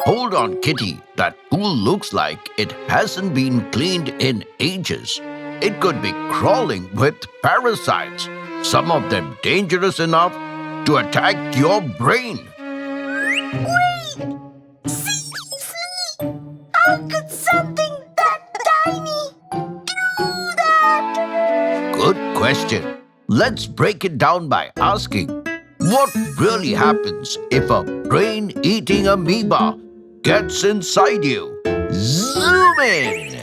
Hold on, kitty. That pool looks like it hasn't been cleaned in ages. It could be crawling with parasites, some of them dangerous enough to attack your brain. Wait! Seriously? How could something that tiny do that? Good question. Let's break it down by asking, what really happens if a brain-eating amoeba gets inside you? Zoom in!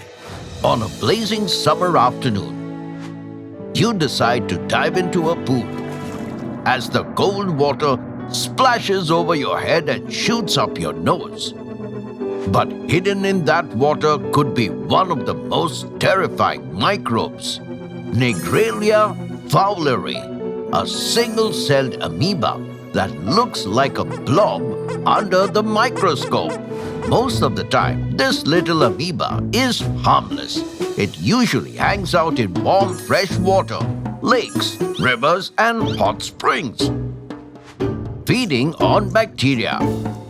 On a blazing summer afternoon, you decide to dive into a pool. As the cold water splashes over your head and shoots up your nose. But hidden in that water could be one of the most terrifying microbes, Naegleria fowleri, a single-celled amoeba that looks like a blob under the microscope. Most of the time, this little amoeba is harmless. It usually hangs out in warm, fresh water, lakes, rivers, and hot springs, feeding on bacteria.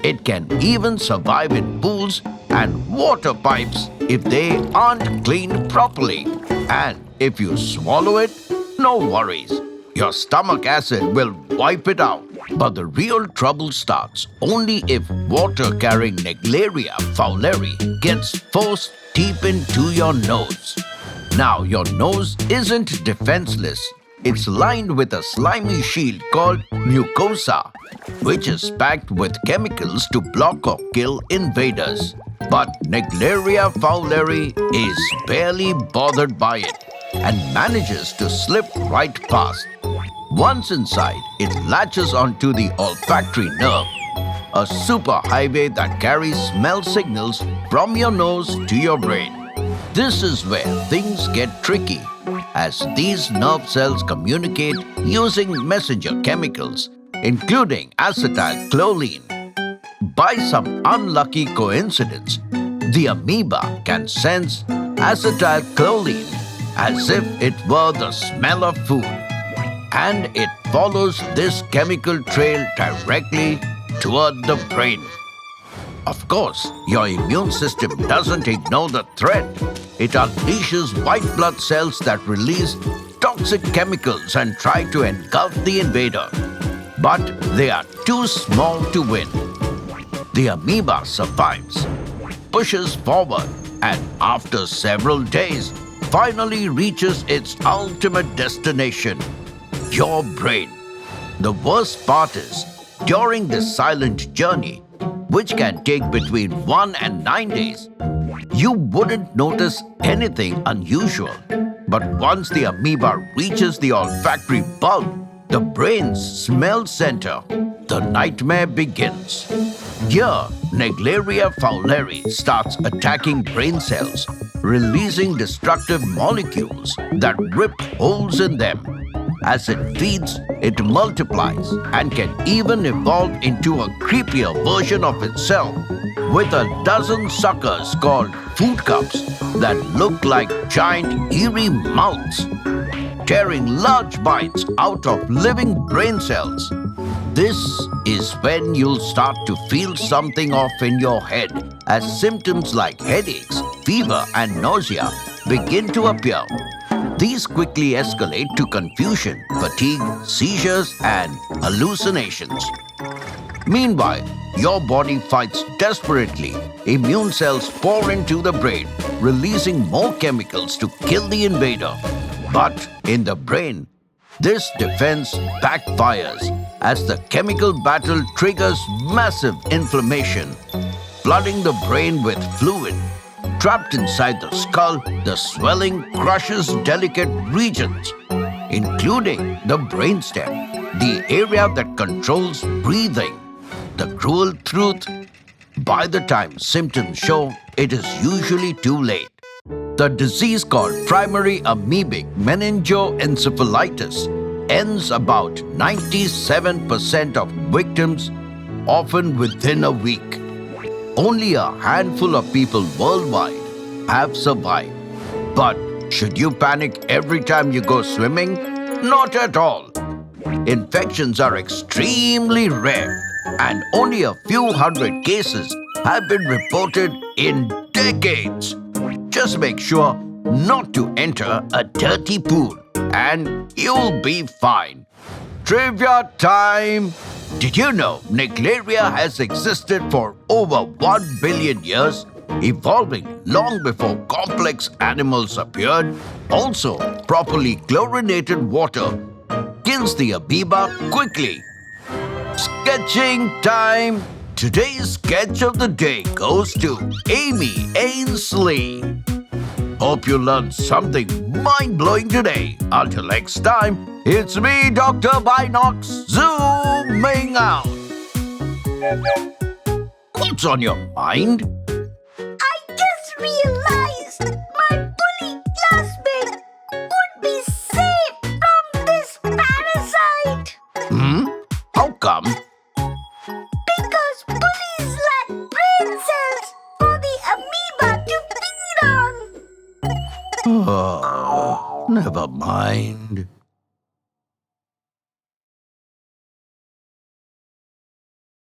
It can even survive in pools and water pipes if they aren't cleaned properly. And if you swallow it, no worries. Your stomach acid will wipe it out. But the real trouble starts only if water-carrying Naegleria fowleri gets forced deep into your nose. Now, your nose isn't defenseless. It's lined with a slimy shield called mucosa, which is packed with chemicals to block or kill invaders. But Naegleria fowleri is barely bothered by it and manages to slip right past. Once inside, it latches onto the olfactory nerve, a superhighway that carries smell signals from your nose to your brain. This is where things get tricky, as these nerve cells communicate using messenger chemicals, including acetylcholine. By some unlucky coincidence, the amoeba can sense acetylcholine as if it were the smell of food. And it follows this chemical trail directly toward the brain. Of course, your immune system doesn't ignore the threat. It unleashes white blood cells that release toxic chemicals and try to engulf the invader. But they are too small to win. The amoeba survives, pushes forward, and after several days, finally reaches its ultimate destination, your brain. The worst part is, during this silent journey, which can take between 1 and 9 days, you wouldn't notice anything unusual. But once the amoeba reaches the olfactory bulb, the brain's smell center, the nightmare begins. Here, Naegleria fowleri starts attacking brain cells, releasing destructive molecules that rip holes in them. As it feeds, it multiplies and can even evolve into a creepier version of itself with a dozen suckers called food cups that look like giant eerie mouths, tearing large bites out of living brain cells. This is when you'll start to feel something off in your head as symptoms like headaches, fever, and nausea begin to appear. These quickly escalate to confusion, fatigue, seizures, and hallucinations. Meanwhile, your body fights desperately. Immune cells pour into the brain, releasing more chemicals to kill the invader. But in the brain, this defense backfires as the chemical battle triggers massive inflammation, flooding the brain with fluid. Trapped inside the skull, the swelling crushes delicate regions, including the brainstem, the area that controls breathing. The cruel truth, by the time symptoms show, it is usually too late. The disease called primary amoebic meningoencephalitis ends about 97% of victims, often within a week. Only a handful of people worldwide have survived. But should you panic every time you go swimming? Not at all. Infections are extremely rare, and only a few hundred cases have been reported in decades. Just make sure not to enter a dirty pool and you'll be fine. Trivia time! Did you know Nicklaria has existed for over 1 billion years, evolving long before complex animals appeared? Also, properly chlorinated water kills the amoeba quickly. Sketching time! Today's sketch of the day goes to Amy Ainsley. Hope you learned something mind-blowing today. Until next time, it's me, Dr. Binox, zooming out. What's on your mind? I just realized my bully classmate would be safe from this parasite. How come? Because bullies lack brain cells for the amoeba to feed on. Oh, never mind.